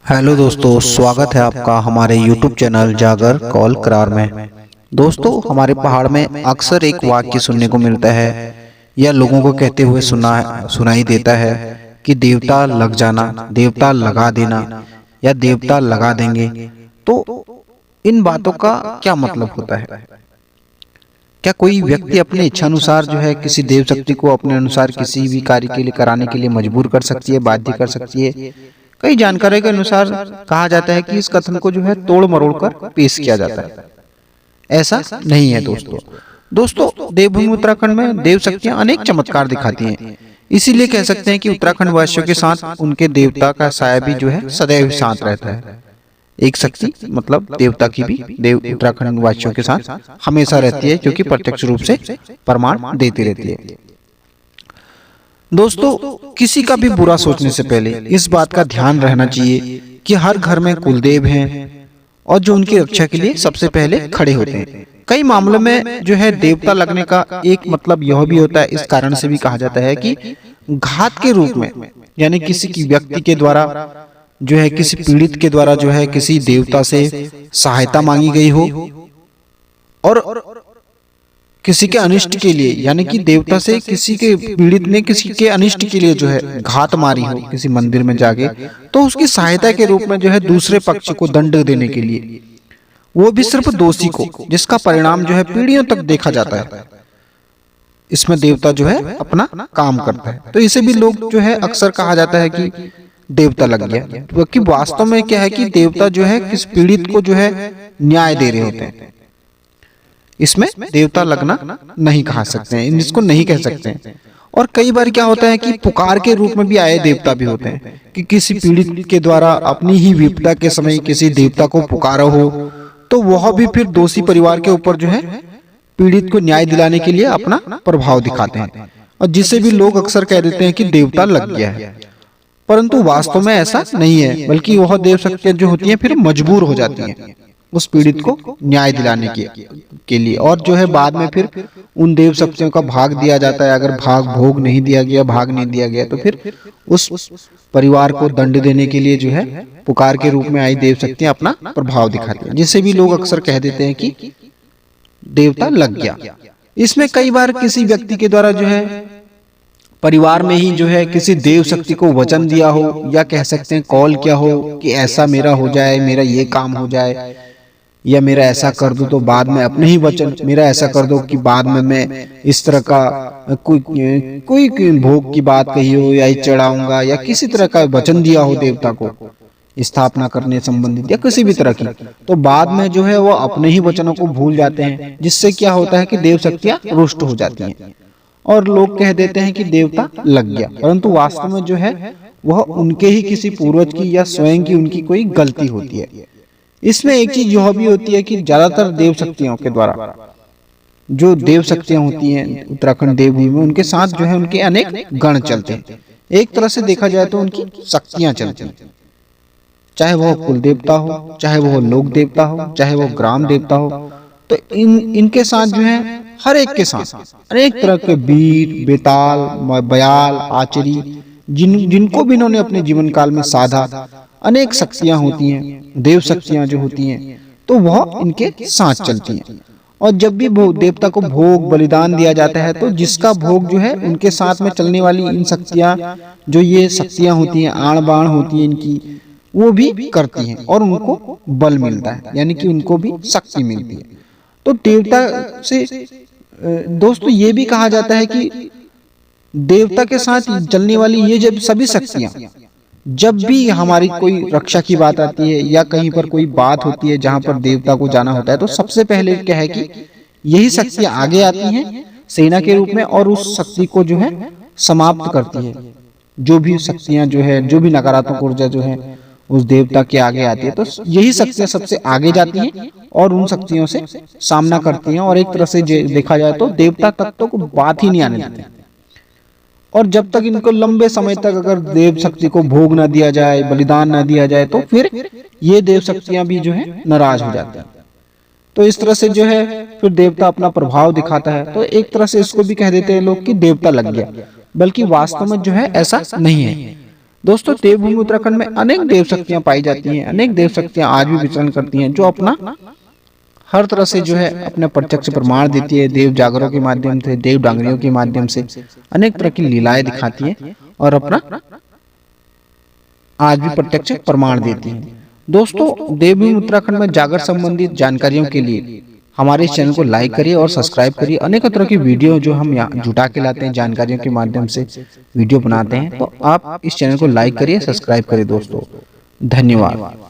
Hello दोस्तों, स्वागत है आपका हमारे YouTube चैनल जागर कॉल करार में। दोस्तों, हमारे पहाड़ में अक्सर एक वाक्य सुनने को मिलता है या लोगों को कहते हुए सुनाई देता है कि देवता लग जाना, देवता लगा देना या देवता लगा देंगे। तो इन बातों का क्या मतलब होता है? क्या कोई व्यक्ति अपने इच्छानुसार जो है किसी देव शक्ति को अपने अनुसार किसी भी कार्य के लिए कराने के लिए मजबूर कर सकती है, बाध्य कर सकती है? कई जानकारों के अनुसार कहा जाता है कि इस कथन को जो है तोड़ मरोड़ कर पेश किया जाता है। ऐसा नहीं है दोस्तों, देवभूमि उत्तराखंड में देव शक्तियां अनेक चमत्कार दिखाती हैं। इसीलिए कह सकते हैं कि उत्तराखंड वासियों के साथ उनके देवता का साया भी जो है सदैव साथ रहता है। एक शक्ति मतलब देवता की भी देव उत्तराखंड वासियों के साथ हमेशा रहती है, क्योंकि प्रत्यक्ष रूप से प्रमाण देती रहती है। दोस्तों, किसी का भी बुरा सोचने से पहले इस बात का ध्यान रहना चाहिए कि हर घर में कुलदेव हैं और जो उनकी रक्षा के लिए सबसे पहले खड़े होते हैं। कई मामलों में जो है देवता लगने का एक मतलब यह भी होता है, इस कारण से भी कहा जाता है कि घात के रूप में, यानी किसी की व्यक्ति के द्वारा जो है किसी पीड़ित के द्वारा जो है किसी देवता से सहायता मांगी गई हो और किसी के अनिष्ट के लिए, यानी कि देवता से किसी के पीड़ित ने किसी के अनिष्ट के लिए जो है घात मारी हो किसी मंदिर में जाके, तो उसकी सहायता के रूप में जो है दूसरे पक्ष को दंड देने के लिए, वो भी सिर्फ दोषी को, जिसका परिणाम जो है पीढ़ियों तक देखा जाता है, इसमें देवता जो है अपना काम करता है। तो इसे भी लोग जो है अक्सर कहा जाता है कि देवता लग गया, क्योंकि वास्तव में क्या है कि देवता जो है किस पीड़ित को जो है न्याय दे रहे होते हैं। इसमें देवता लगना नहीं कहा सकते हैं, इसको नहीं कह सकते हैं। और कई बार क्या होता है कि पुकार के रूप में भी आए देवता भी होते हैं, कि किसी पीड़ित के द्वारा अपनी ही विपदा के समय किसी देवता को पुकारा हो, तो वह भी फिर दोषी परिवार के ऊपर जो है पीड़ित को न्याय दिलाने के लिए अपना प्रभाव दिखाते हैं, और जिसे भी लोग अक्सर कह देते हैं कि देवता लग गया है। परंतु वास्तव में ऐसा नहीं है, बल्कि वह देव शक्तियां जो होती हैं फिर मजबूर हो जाती हैं उस पीड़ित को न्याय दिलाने के लिए, और जो है बाद में फिर उन देव शक्तियों का भाग दिया जाता है। अगर भोग नहीं दिया गया, भाग नहीं दिया गया, तो फिर उस परिवार को दंड देने के लिए जो है पुकार के रूप में आई देव शक्तियां अपना प्रभाव दिखाती हैं, जिससे भी लोग अक्सर कह देते हैं कि देवता लग गया। इसमें कई बार किसी व्यक्ति के द्वारा जो है परिवार में ही जो है किसी देव शक्ति को वचन दिया हो, या कह सकते हैं कॉल किया हो कि ऐसा मेरा हो जाए, मेरा ये काम हो जाए, या मेरा ऐसा कर दो, तो बाद में अपने ही वचन मेरा ऐसा कर दो कि बाद में मैं इस तरह का कोई भोग की बात कही हो या चढ़ाऊंगा, या किसी तरह का वचन दिया हो देवता को स्थापना करने संबंधित या किसी भी तरह की, तो बाद में जो है वो अपने ही वचनों को भूल जाते हैं, जिससे क्या होता है कि देव शक्तियां रुष्ट हो जाती हैं और लोग कह देते हैं कि देवता लग गया। परंतु वास्तव में जो है वह उनके ही किसी पूर्वज की या स्वयं की उनकी कोई गलती होती है। इसमें एक चीज यह भी होती है कि ज्यादातर देव शक्तियों के द्वारा जो देव शक्तियां होती हैं उत्तराखंड देवभूमि में, उनके साथ जो है उनके अनेक गण चलते हैं। एक तरह से देखा जाए तो उनकी शक्तियां चलती हैं, चाहे वह कुल देवता हो, चाहे वह लोक देवता हो, चाहे वह ग्राम देवता हो। तो इनके साथ जो है हर एक के साथ अनेक तरह के वीर, बेताल, बयाल, आचरी, जिनको भी इन्होंने अपने जीवन काल में साधा, अनेक शक्तियां होती हैं, देव शक्तियां जो होती हैं, तो वह इनके साथ चलती हैं। और जब भी देवता को भोग बलिदान दिया जाता है, तो जिसका भोग जो है उनके साथ में चलने वाली इन शक्तियां, जो ये शक्तियां होती हैं, आण बाण होती है इनकी, वो भी करती हैं और उनको बल मिलता है, यानी कि उनको भी शक्ति मिलती है। तो देवता से दोस्तों ये भी कहा जाता है कि देवता के साथ चलने वाली ये जब सभी शक्तियां, जब भी हमारी कोई रक्षा की बात आती है या कहीं पर कोई बात होती है जहां पर देवता को जाना होता है, तो सबसे पहले क्या है कि यही शक्तियां आगे आती हैं सेना के रूप में और उस शक्ति को जो है समाप्त करती है। जो भी शक्तियां जो है, जो भी नकारात्मक ऊर्जा जो है उस देवता के आगे आती है, तो यही शक्तियां सबसे आगे जाती हैं और उन शक्तियों से सामना करती हैं। और एक तरह से देखा जाए तो देवता तत्व को बात ही नहीं आने देते, और जब तक इनको लंबे समय तक अगर देव शक्ति को भोग ना दिया जाए, बलिदान ना दिया जाए, तो फिर ये देव शक्तियां भी जो है नाराज हो जाती हैं। तो इस तरह से जो है फिर देवता अपना प्रभाव दिखाता है। तो एक तरह से इसको भी कह देते हैं लोग कि देवता लग गया, बल्कि वास्तव में जो है ऐसा नहीं है। दोस्तों देवभूमि उत्तराखंड में अनेक देव शक्तियां पाई जाती हैं, अनेक देव शक्तियां आज भी विचरण करती हैं, जो अपना हर तरह से जो है अपने प्रत्यक्ष प्रमाण देती है। देव जागरों के माध्यम से, देव डांगरियों के माध्यम से अनेक तरह की लीलाएं दिखाती हैं और अपना आज भी प्रत्यक्ष प्रमाण देती हैं। दोस्तों देवभूमि उत्तराखंड में जागर संबंधित जानकारियों के लिए हमारे इस चैनल को लाइक करिए और सब्सक्राइब करिए। अनेक तरह की वीडियो जो हम यहाँ जुटा के लाते हैं, जानकारियों के माध्यम से वीडियो बनाते हैं, तो आप इस चैनल को लाइक करिए, सब्सक्राइब करिए दोस्तों। धन्यवाद।